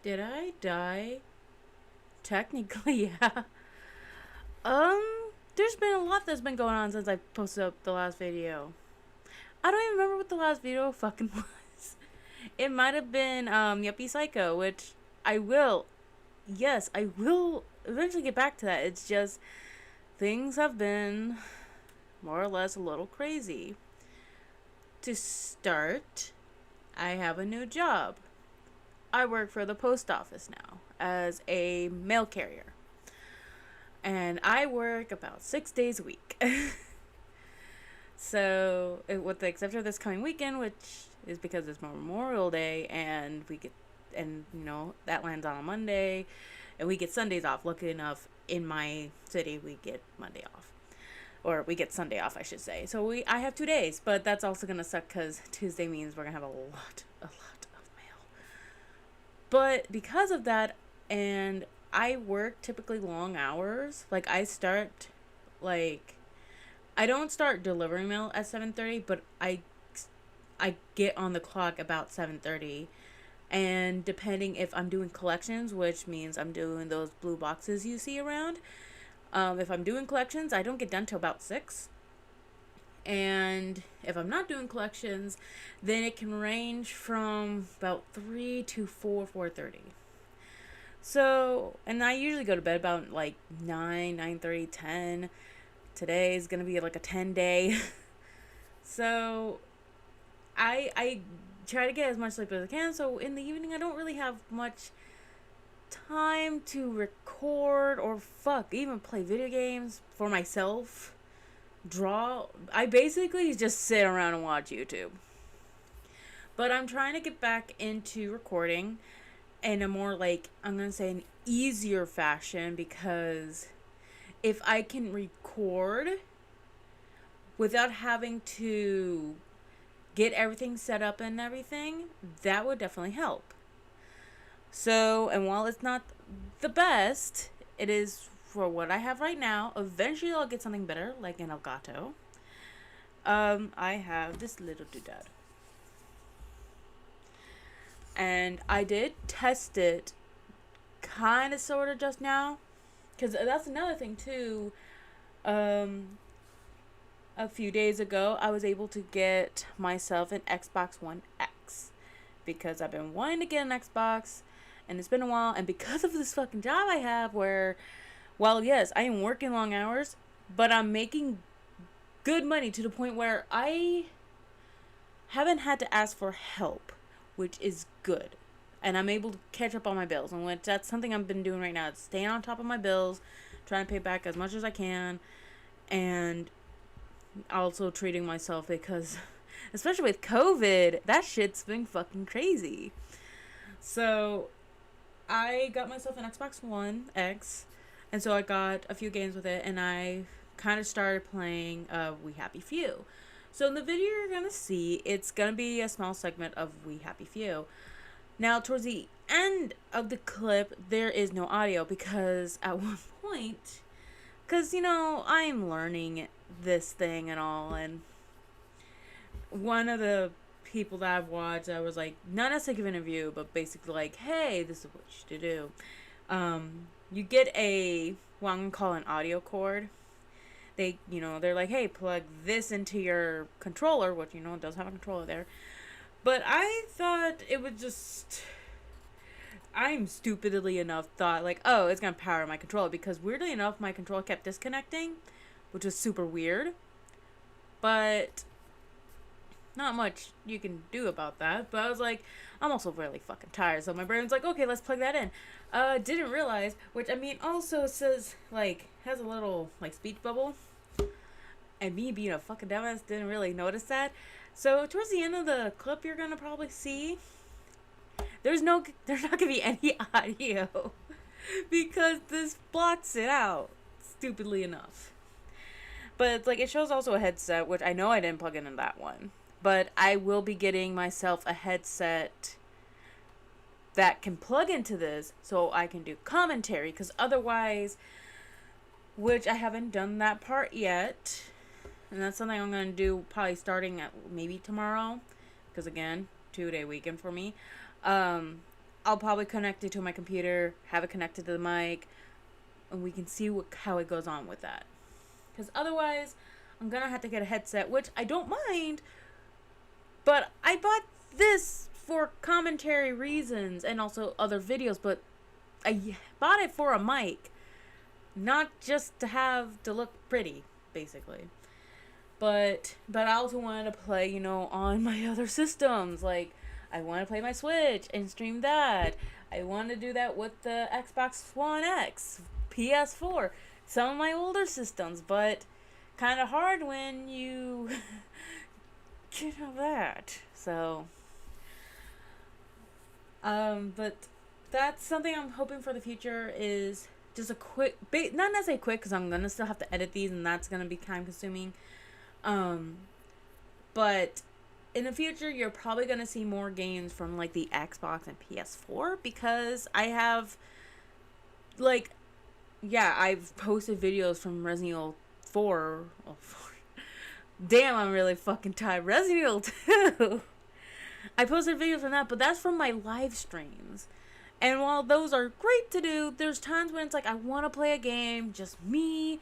Did I die? Technically, yeah. There's been a lot that's been going on since I posted up the last video. I don't even remember what the last video fucking was. It might have been Yuppie Psycho, which I will. Yes, I will eventually get back to that. It's just things have been more or less a little crazy. To start, I have a new job. I work for the post office now as a mail carrier. And I work about 6 days a week. So, with the exception of this coming weekend, which is because it's Memorial Day, and that lands on a Monday, and we get Sundays off. Lucky enough, in my city, we get Monday off, or we get Sunday off, I should say. So I have 2 days, but that's also gonna suck because Tuesday means we're gonna have a lot of mail. But because of that, and I work typically long hours. Like like I don't start delivering mail at 7:30, but I get on the clock about 7:30. And depending if I'm doing collections, which means I'm doing those blue boxes you see around, if I'm doing collections, I don't get done till about 6. And if I'm not doing collections, then it can range from about 3 to 4:30. So, and I usually go to bed about like 9, 9:30, 10. Today is going to be like a 10 day. So, I try to get as much sleep as I can. So, in the evening, I don't really have much time to record or even play video games for myself. Draw. I basically just sit around and watch YouTube. But I'm trying to get back into recording in a more, like, I'm going to say, an easier fashion, because if I can record without having to get everything set up and everything, that would definitely help. So, and while it's not the best, it is for what I have right now. Eventually I'll get something better, like an Elgato. I have this little doodad. And I did test it kind of sort of just now, because that's another thing too. A few days ago I was able to get myself an Xbox One X, because I've been wanting to get an Xbox and it's been a while, and because of this fucking job I have where, well, yes, I am working long hours, but I'm making good money to the point where I haven't had to ask for help, which is good. And I'm able to catch up on my bills, and which that's something I've been doing right now. It's staying on top of my bills, trying to pay back as much as I can, and also treating myself, because especially with COVID, that shit's been fucking crazy. So I got myself an Xbox One X, and so I got a few games with it, and I kind of started playing We Happy Few. So in the video you're gonna see, it's gonna be a small segment of We Happy Few. Now towards the end of the clip, there is no audio, because at one point, because I'm learning this thing and all, and one of the people that I've watched, I was like, not necessarily giving a review, but basically like, hey, this is what you should do. You get what I'm gonna call an audio cord. They're like, hey, plug this into your controller, which, it does have a controller there. But I thought it would just, I'm stupidly enough thought like, oh, it's gonna power my controller, because weirdly enough, my controller kept disconnecting, which was super weird. But not much you can do about that. But I was like, I'm also really fucking tired, so my brain's like, okay, let's plug that in. Didn't realize, which, I mean, also says, like, has a little, like, speech bubble, and me being a fucking dumbass didn't really notice that. So towards the end of the clip, you're gonna probably see there's not gonna be any audio, because this blocks it out, stupidly enough. But it's like, it shows also a headset, which I know I didn't plug in that one. But I will be getting myself a headset that can plug into this, so I can do commentary, because otherwise, which I haven't done that part yet, and that's something I'm going to do probably starting at maybe tomorrow, because again, 2-day weekend for me. I'll probably connect it to my computer, have it connected to the mic, and we can see how it goes on with that. Because otherwise, I'm gonna have to get a headset, which I don't mind, but I bought this for commentary reasons and also other videos, but I bought it for a mic, not just to have to look pretty, basically. But I also wanted to play, on my other systems. Like, I want to play my Switch and stream that. I want to do that with the Xbox One X, PS4, some of my older systems, but kind of hard when you that. So, but that's something I'm hoping for the future is just a quick, not necessarily quick, because I'm gonna still have to edit these, and that's gonna be time consuming. But in the future, you're probably gonna see more games from like the Xbox and PS4 because I have, like, yeah, I've posted videos from Resident Evil 4. Oh, 4. Damn, I'm really fucking tired. Resident Evil 2. I posted videos from that, but that's from my live streams. And while those are great to do, there's times when it's like I want to play a game, just me,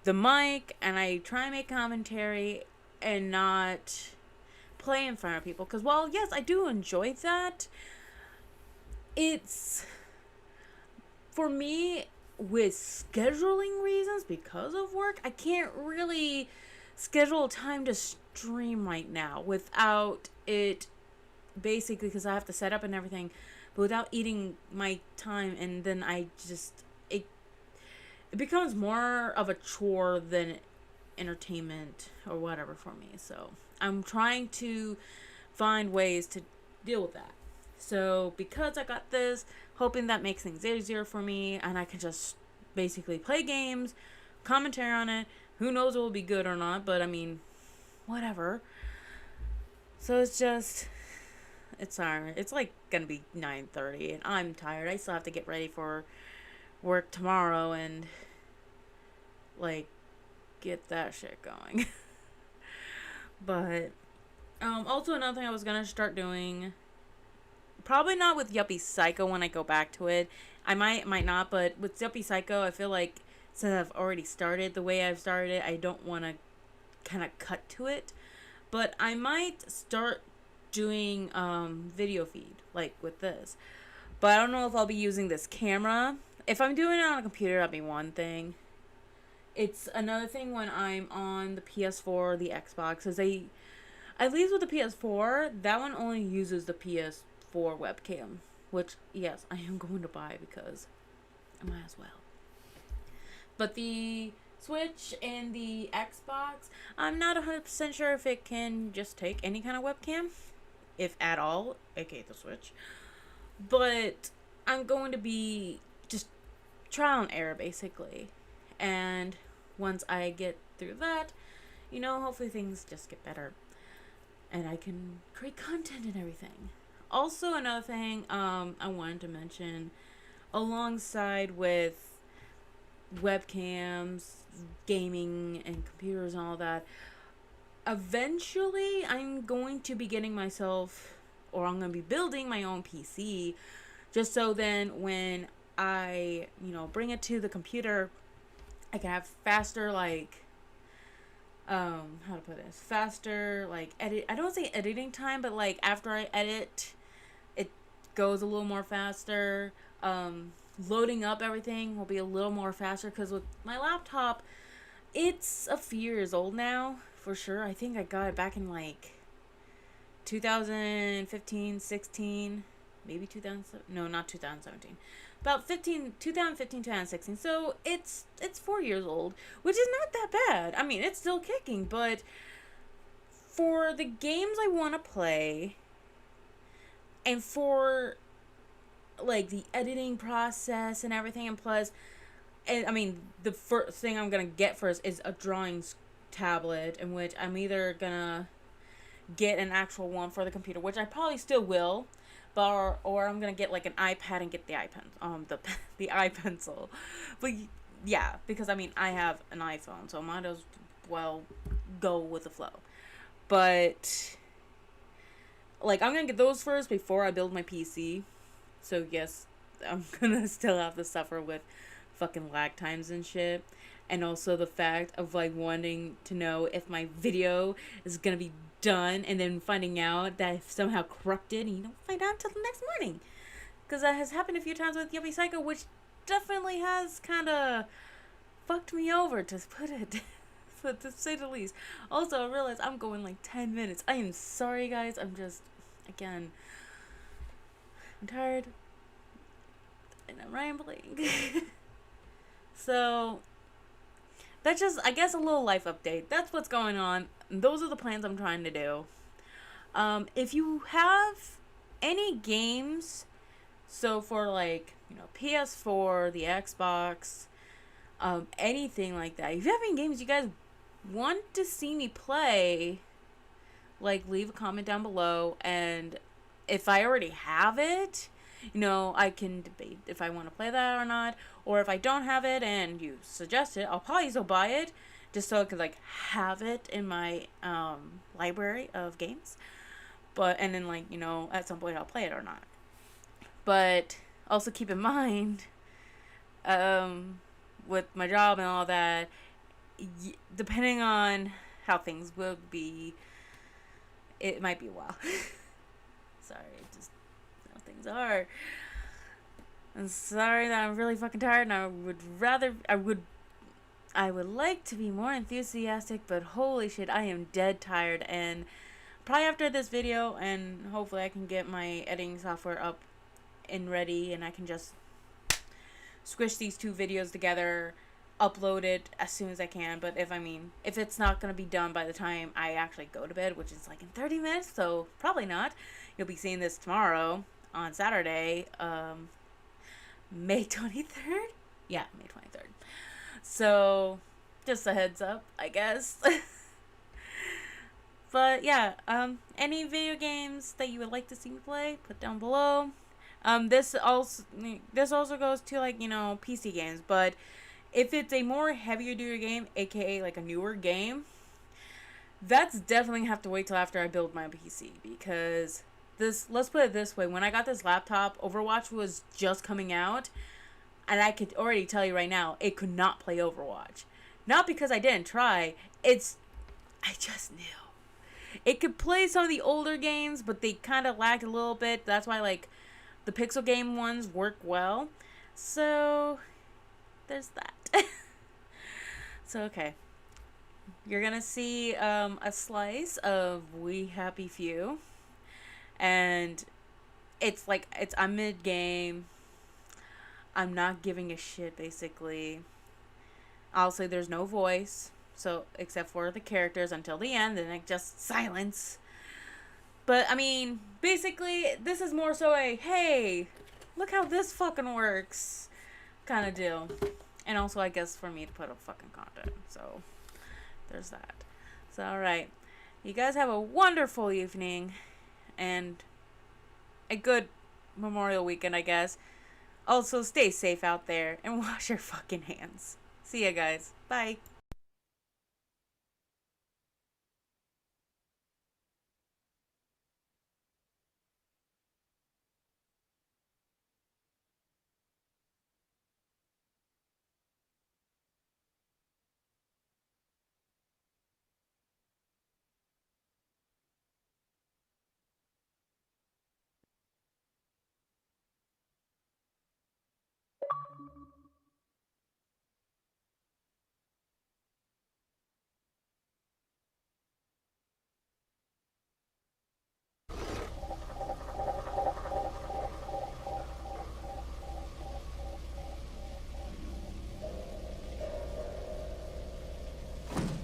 the mic, and I try and make commentary and not play in front of people. Because while, yes, I do enjoy that, it's, for me, with scheduling reasons, because of work, I can't really schedule time to stream right now without it, basically, because I have to set up and everything, but without eating my time, and then it becomes more of a chore than entertainment or whatever for me. So I'm trying to find ways to deal with that. So because I got this, hoping that makes things easier for me, and I can just basically play games, commentary on it. Who knows if it will be good or not, but I mean, whatever. So it's alright. It's like gonna be 9:30 and I'm tired. I still have to get ready for work tomorrow and like get that shit going. But also another thing I was gonna start doing, probably not with Yuppie Psycho when I go back to it. I might not, but with Yuppie Psycho, I feel like since I've already started the way I've started it, I don't want to kind of cut to it. But I might start doing video feed like with this. But I don't know if I'll be using this camera. If I'm doing it on a computer, that'd be one thing. It's another thing when I'm on the PS4 or the Xbox, because at least with the PS4, that one only uses the PS4 webcam, which, yes, I am going to buy because I might as well. But the Switch and the Xbox, I'm not 100% sure if it can just take any kind of webcam, if at all, aka the Switch. But I'm going to be just trial and error, basically. And once I get through that, hopefully things just get better. And I can create content and everything. Also, another thing I wanted to mention, alongside with webcams, gaming, and computers and all that, eventually I'm going to be getting myself, or I'm going to be building my own PC, just so then when I, bring it to the computer, I can have faster, how to put this, faster, edit, I don't say editing time, but, after I edit, it goes a little more faster. Loading up everything will be a little more faster, because with my laptop, it's a few years old now, for sure. I think I got it back in, 2015, 16, maybe 2017. About 2015, 2016. So it's 4 years old, which is not that bad. I mean, it's still kicking, but for the games I want to play, and for the editing process and everything, and plus, and I mean, the first thing I'm gonna get first is a drawing tablet, in which I'm either gonna get an actual one for the computer, which I probably still will, but or I'm gonna get an iPad and get the the iPencil. But yeah, because I mean, I have an iPhone, so I might as well go with the flow. But I'm gonna get those first before I build my PC, So yes, I'm gonna still have to suffer with fucking lag times and shit. And also the fact of like wanting to know if my video is gonna be done and then finding out that it's somehow corrupted and you don't find out until the next morning. Because that has happened a few times with Yuppie Psycho, which definitely has kind of fucked me over, to put it, but to say the least. Also, I realize I'm going like 10 minutes. I am sorry, guys. I'm just, again, I'm tired and I'm rambling. So, that's just, I guess, a little life update. That's what's going on. Those are the plans I'm trying to do. If you have any games, so for like, you know, PS4, the Xbox, anything like that. If you have any games you guys want to see me play, like leave a comment down below, and if I already have it, you know, I can debate if I want to play that or not, or if I don't have it and you suggest it, I'll probably still buy it just so I could like have it in my library of games. But and then like, you know, at some point I'll play it or not. But also keep in mind, with my job and all that, depending on how things will be, it might be a while. Sorry, just how things are. I'm sorry that I'm really fucking tired, and I would like to be more enthusiastic, but holy shit, I am dead tired. And probably after this video, and hopefully I can get my editing software up and ready, and I can just squish these two videos together, upload it as soon as I can. But if it's not going to be done by the time I actually go to bed, which is like in 30 minutes, so probably not. You'll be seeing this tomorrow on Saturday, May 23rd? Yeah, May 23rd. So, just a heads up, I guess. But yeah, any video games that you would like to see me play, put down below. This also goes to like, you know, PC games, but if it's a more heavier duty game, aka like a newer game, that's definitely have to wait till after I build my PC, because let's put it this way, when I got this laptop, Overwatch was just coming out, and I could already tell you right now, it could not play Overwatch. Not because I didn't try, I just knew. It could play some of the older games, but they kind of lagged a little bit. That's why like the pixel game ones work well. So there's that. So okay, you're gonna see a slice of We Happy Few, and I'm mid game. I'm not giving a shit basically. I'll say there's no voice, so except for the characters until the end, then it just silence. But I mean, basically, this is more so a hey, look how this fucking works kind of deal. And also, I guess, for me to put up fucking content. So, there's that. So, alright. You guys have a wonderful evening. And a good Memorial weekend, I guess. Also, stay safe out there. And wash your fucking hands. See ya, guys. Bye.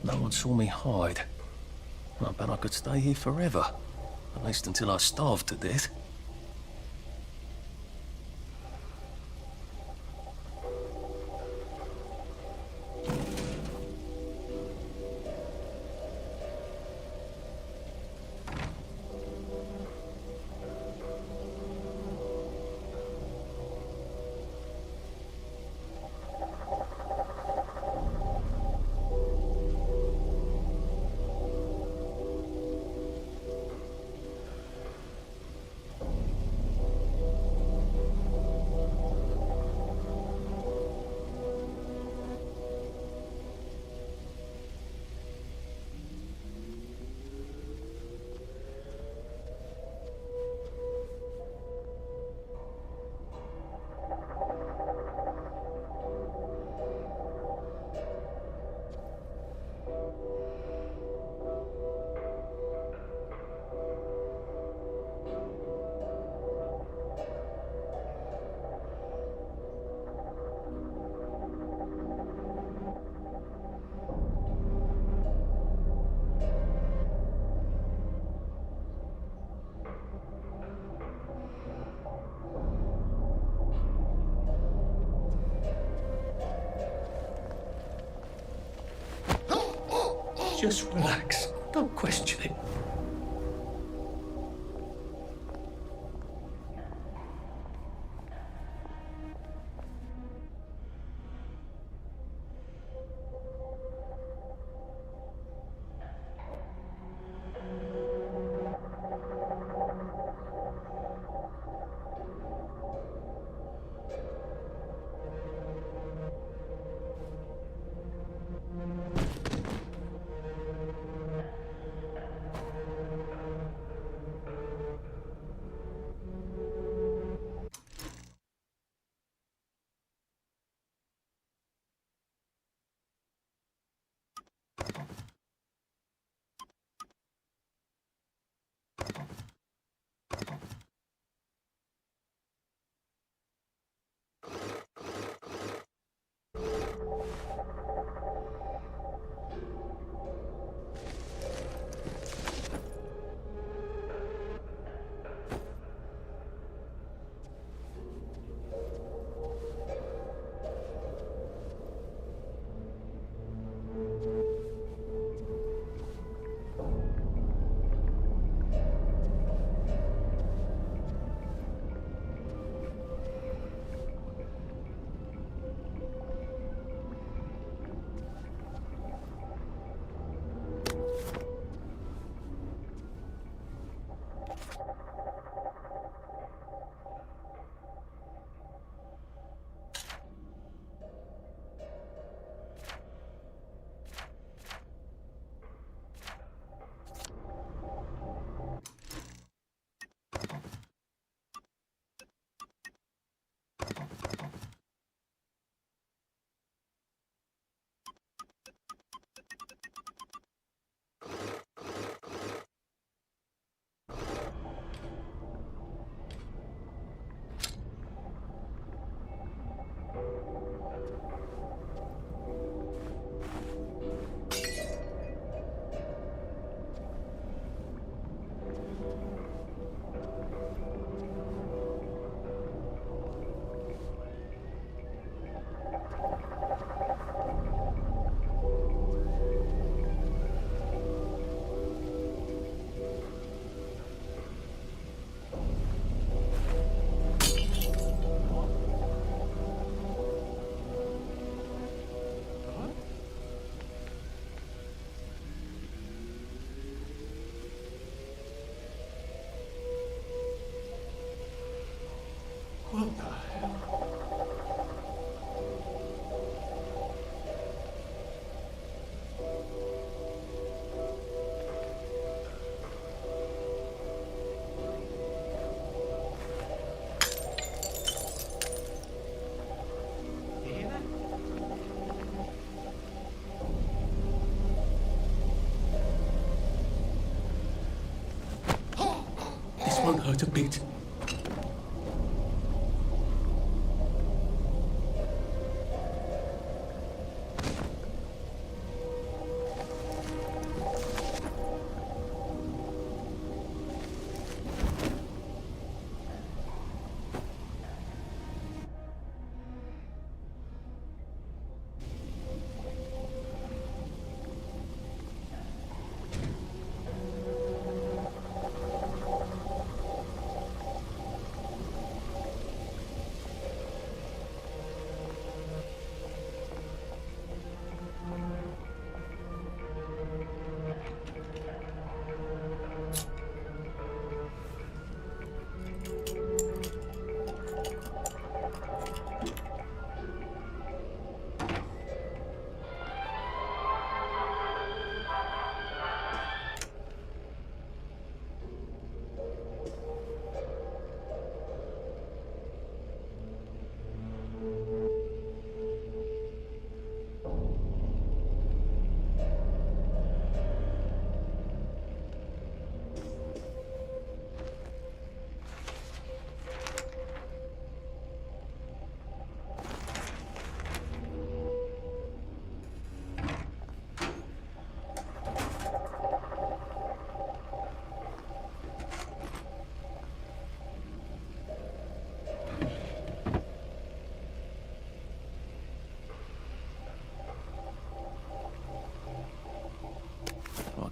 No one saw me hide. I bet I could stay here forever. At least until I starved to death. Just relax. Don't question it. What the hell? You hear that? This won't hurt a bit.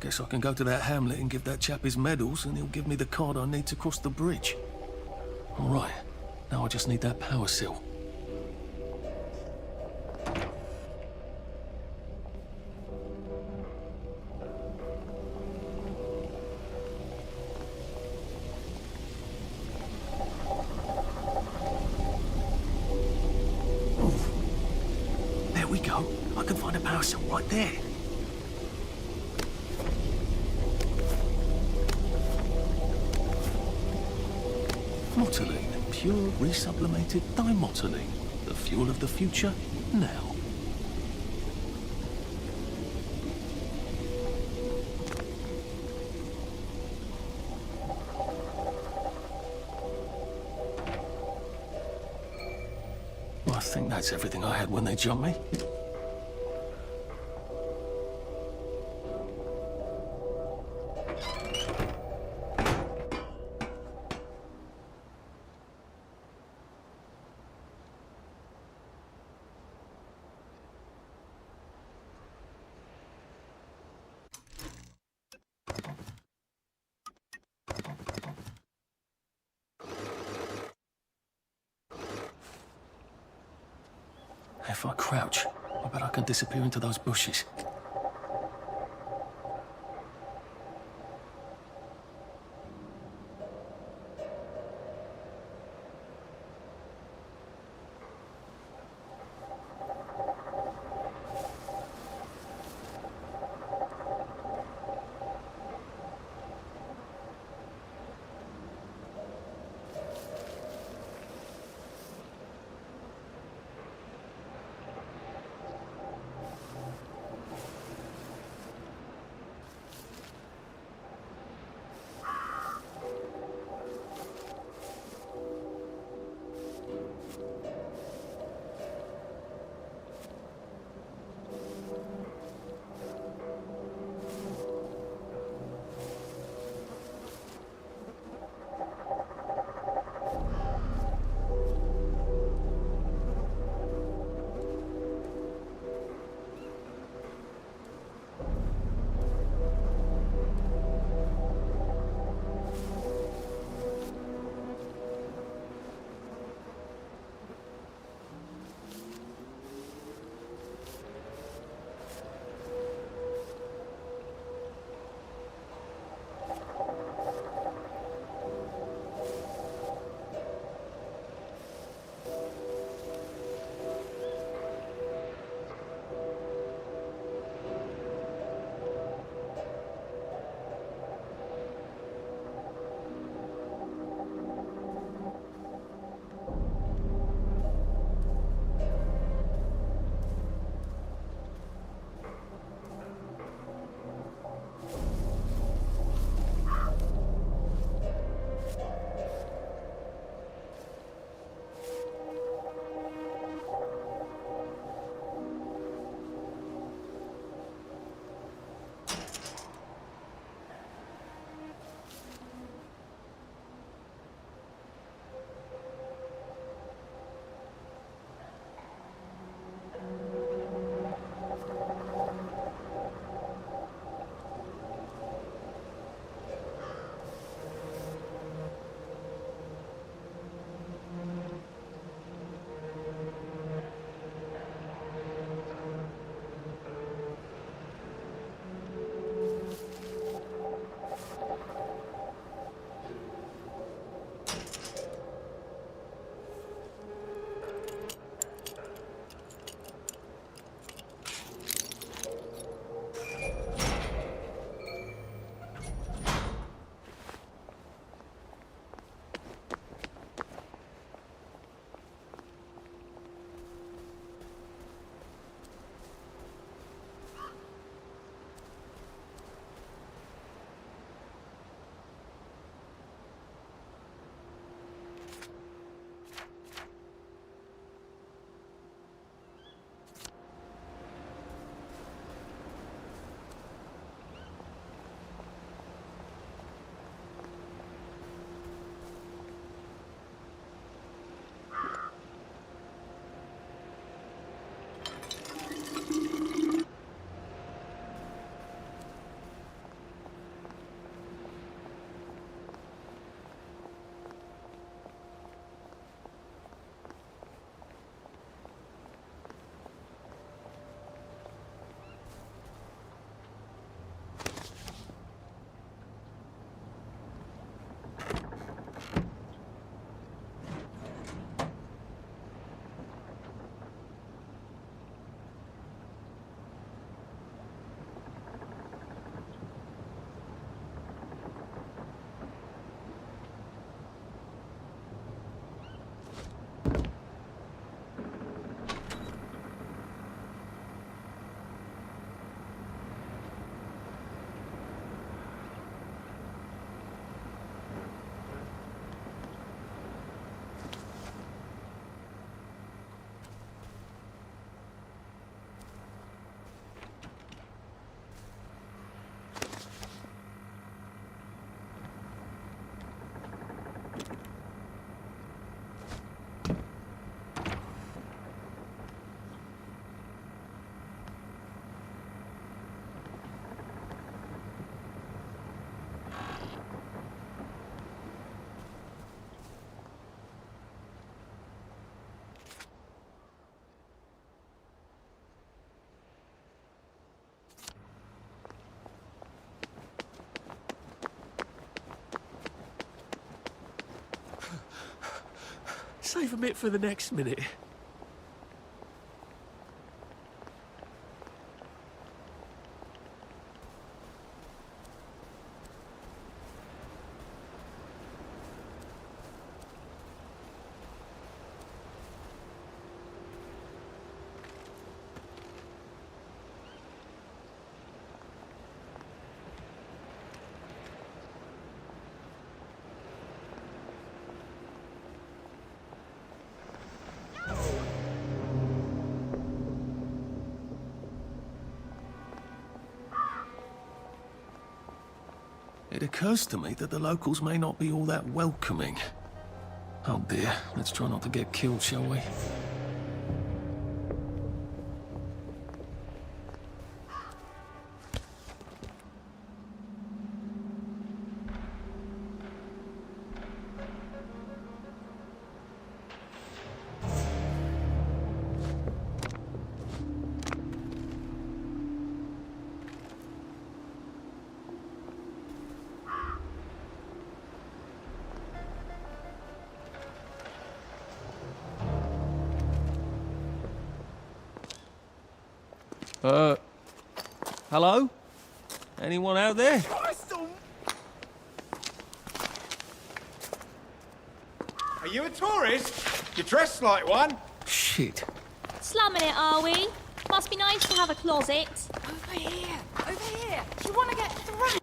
Guess I can go to that hamlet and give that chap his medals, and he'll give me the card I need to cross the bridge. All right, now I just need that power cell. There we go. I can find a power cell right there. Motoline, pure resublimated dimotoline. The fuel of the future, now. Well, I think that's everything I had when they jumped me. If I crouch, I bet I can disappear into those bushes. Save a bit for the next minute. It occurs to me that the locals may not be all that welcoming. Oh dear, let's try not to get killed, shall we? Hello? Anyone out there? Are you a tourist? You're dressed like one. Shit. Slumming it, are we? Must be nice to have a closet. Over here! Over here! Do you want to get thrashed?